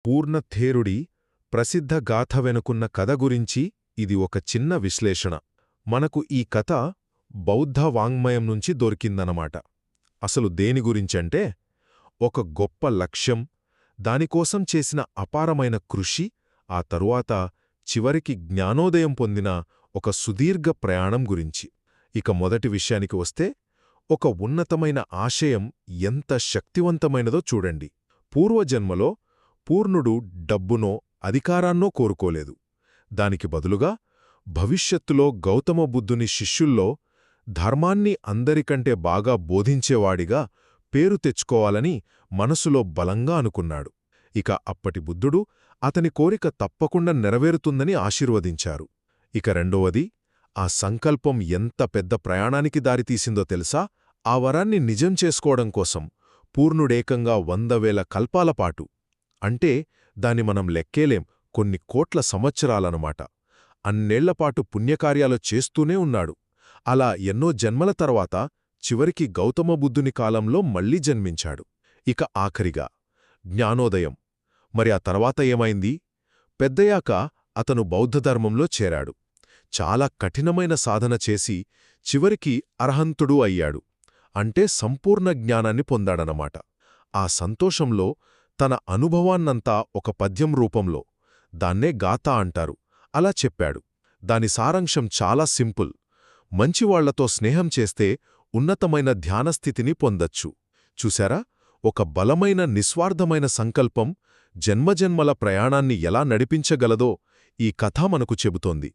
పూర్ణథేరుడి ప్రసిద్ధ గాథ వెనుకున్న కథ గురించి ఇది ఒక చిన్న విశ్లేషణ. మనకు ఈ కథ బౌద్ధ వాంగ్మయం నుంచి దొరికిందనమాట. అసలు దేని గురించంటే, ఒక గొప్ప లక్ష్యం, దానికోసం చేసిన అపారమైన కృషి, ఆ తరువాత చివరికి జ్ఞానోదయం పొందిన ఒక సుదీర్ఘ ప్రయాణం గురించి. ఇక మొదటి విషయానికి వస్తే, ఒక ఉన్నతమైన ఆశయం ఎంత శక్తివంతమైనదో చూడండి. పూర్వజన్మలో పూర్ణుడు డబ్బునో అధికారాన్నో కోరుకోలేదు. దానికి బదులుగా భవిష్యత్తులో గౌతమ బుద్ధుని శిష్యుల్లో ధర్మాన్ని అందరికంటే బాగా బోధించేవాడిగా పేరు తెచ్చుకోవాలని మనసులో బలంగా అనుకున్నాడు. ఇక అప్పటి బుద్ధుడు అతని కోరిక తప్పకుండా నెరవేరుతుందని ఆశీర్వదించారు. ఇక రెండవది, ఆ సంకల్పం ఎంత పెద్ద ప్రయాణానికి దారితీసిందో తెలుసా? ఆ వరాన్ని నిజం చేసుకోవడం కోసం పూర్ణుడేకంగా 100,000 కల్పాలపాటు, అంటే దాన్ని మనం లెక్కేలేం, కొన్ని కోట్ల సంవత్సరాలనుమాట, అన్నేళ్లపాటు పుణ్యకార్యాలు చేస్తూనే ఉన్నాడు. అలా ఎన్నో జన్మల తర్వాత చివరికి గౌతమ బుద్ధుని కాలంలో మళ్లీ జన్మించాడు. ఇక ఆఖరిగా జ్ఞానోదయం. మరి ఆ తర్వాత ఏమైంది? పెద్దయాక అతను బౌద్ధధర్మంలో చేరాడు. చాలా కఠినమైన సాధన చేసి చివరికి అర్హంతుడు అయ్యాడు. అంటే సంపూర్ణ జ్ఞానాన్ని పొందాడనమాట. ఆ సంతోషంలో తన అనుభవాన్నంతా ఒక పద్యం రూపంలో, దాన్నే గాథ అంటారు, అలా చెప్పాడు. దాని సారాంశం చాలా సింపుల్. మంచివాళ్లతో స్నేహం చేస్తే ఉన్నతమైన ధ్యానస్థితిని పొందొచ్చు. చూశారా? ఒక బలమైన నిస్వార్థమైన సంకల్పం జన్మజన్మల ప్రయాణాన్ని ఎలా నడిపించగలదో ఈ కథ మనకు చెబుతోంది.